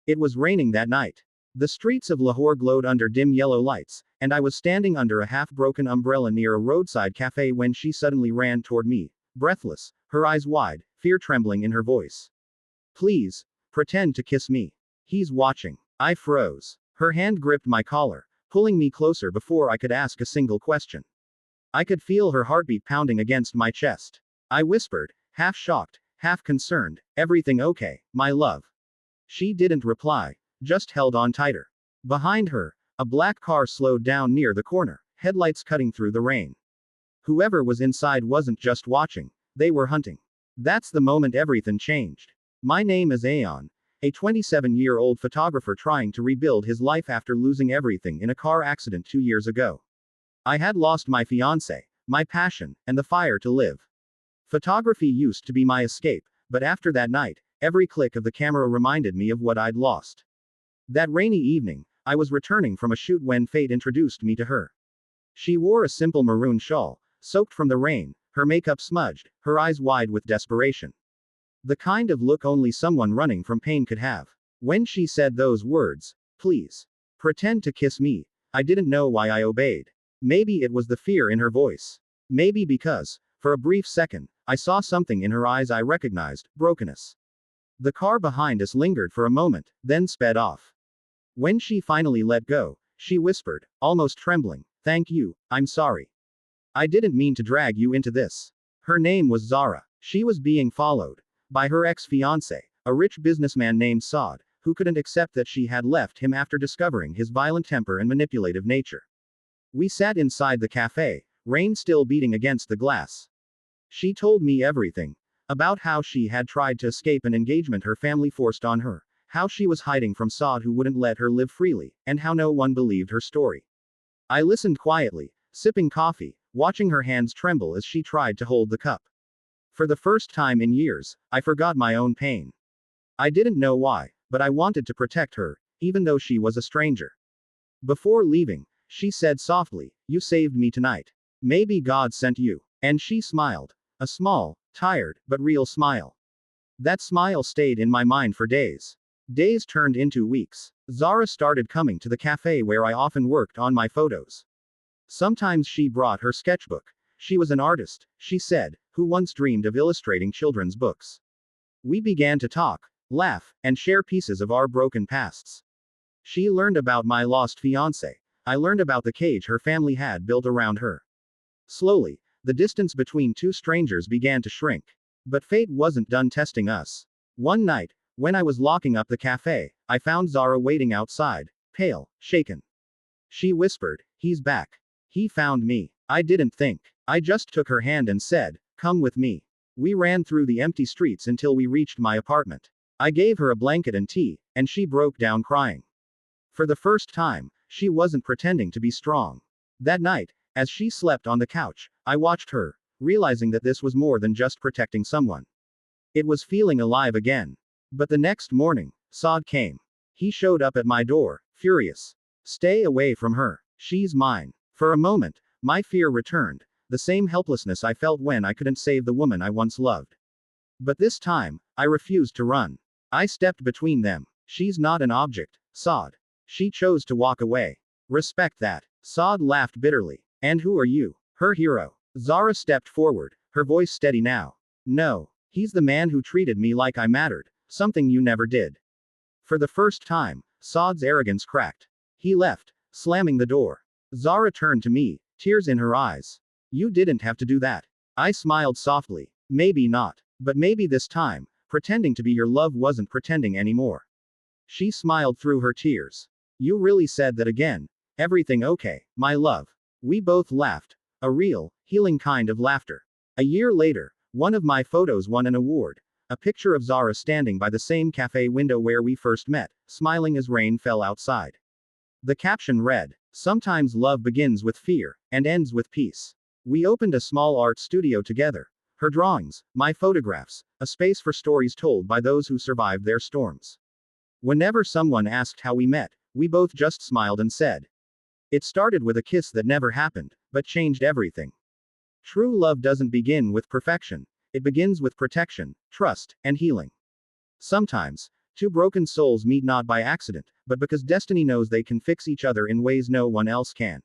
It was raining that night. The streets of Lahore glowed under dim yellow lights, and I was standing under a half-broken umbrella near a roadside cafe when she suddenly ran toward me, breathless, her eyes wide, fear trembling in her voice. "Please, pretend to kiss me. He's watching." I froze. Her hand gripped my collar, pulling me closer before I could ask a single question. I could feel her heartbeat pounding against my chest. I whispered, half shocked, half concerned, "Everything okay, my love?" She didn't reply, just held on tighter. Behind her, a black car slowed down near the corner, headlights cutting through the rain. Whoever was inside wasn't just watching, they were hunting. That's the moment everything changed. My name is Aeon, a 27-year-old photographer trying to rebuild his life after losing everything in a car accident 2 years ago. I had lost my fiancé, my passion, and the fire to live. Photography used to be my escape, but after that night, every click of the camera reminded me of what I'd lost. That rainy evening, I was returning from a shoot when fate introduced me to her. She wore a simple maroon shawl, soaked from the rain, her makeup smudged, her eyes wide with desperation. The kind of look only someone running from pain could have. When she said those words, "Please, pretend to kiss me," I didn't know why I obeyed. Maybe it was the fear in her voice. Maybe because, for a brief second, I saw something in her eyes I recognized, brokenness. The car behind us lingered for a moment, then sped off. When she finally let go, she whispered, almost trembling, "Thank you, I'm sorry. I didn't mean to drag you into this." Her name was Zara. She was being followed by her ex-fiancé, a rich businessman named Saad, who couldn't accept that she had left him after discovering his violent temper and manipulative nature. We sat inside the cafe, rain still beating against the glass. She told me everything. About how she had tried to escape an engagement her family forced on her, how she was hiding from Saad who wouldn't let her live freely, and how no one believed her story. I listened quietly, sipping coffee, watching her hands tremble as she tried to hold the cup. For the first time in years, I forgot my own pain. I didn't know why, but I wanted to protect her, even though she was a stranger. Before leaving, she said softly, "You saved me tonight. Maybe God sent you." And she smiled. A small, tired, but real smile. That smile stayed in my mind for days. Days turned into weeks. Zara started coming to the cafe where I often worked on my photos. Sometimes she brought her sketchbook. She was an artist, she said, who once dreamed of illustrating children's books. We began to talk, laugh, and share pieces of our broken pasts. She learned about my lost fiancé. I learned about the cage her family had built around her. Slowly, the distance between two strangers began to shrink. But fate wasn't done testing us. One night, when I was locking up the cafe, I found Zara waiting outside, pale, shaken. She whispered, "He's back. He found me." I didn't think. I just took her hand and said, "Come with me." We ran through the empty streets until we reached my apartment. I gave her a blanket and tea, and she broke down crying. For the first time, she wasn't pretending to be strong. That night, as she slept on the couch, I watched her, realizing that this was more than just protecting someone. It was feeling alive again. But the next morning, Saad came. He showed up at my door, furious. "Stay away from her. She's mine." For a moment, my fear returned, the same helplessness I felt when I couldn't save the woman I once loved. But this time, I refused to run. I stepped between them. "She's not an object, Saad. She chose to walk away. Respect that." Saad laughed bitterly. "And who are you? Her hero?" Zara stepped forward, her voice steady now. "No. He's the man who treated me like I mattered, something you never did." For the first time, Saad's arrogance cracked. He left, slamming the door. Zara turned to me, tears in her eyes. "You didn't have to do that." I smiled softly. "Maybe not. But maybe this time, pretending to be your love wasn't pretending anymore." She smiled through her tears. "You really said that again. Everything okay, my love?" We both laughed. A real, healing kind of laughter. A year later, one of my photos won an award. A picture of Zara standing by the same cafe window where we first met, smiling as rain fell outside. The caption read, "Sometimes love begins with fear, and ends with peace." We opened a small art studio together. Her drawings, my photographs, a space for stories told by those who survived their storms. Whenever someone asked how we met, we both just smiled and said, "It started with a kiss that never happened, but changed everything." True love doesn't begin with perfection. It begins with protection, trust, and healing. Sometimes, Two broken souls meet not by accident, but because destiny knows they can fix each other in ways no one else can.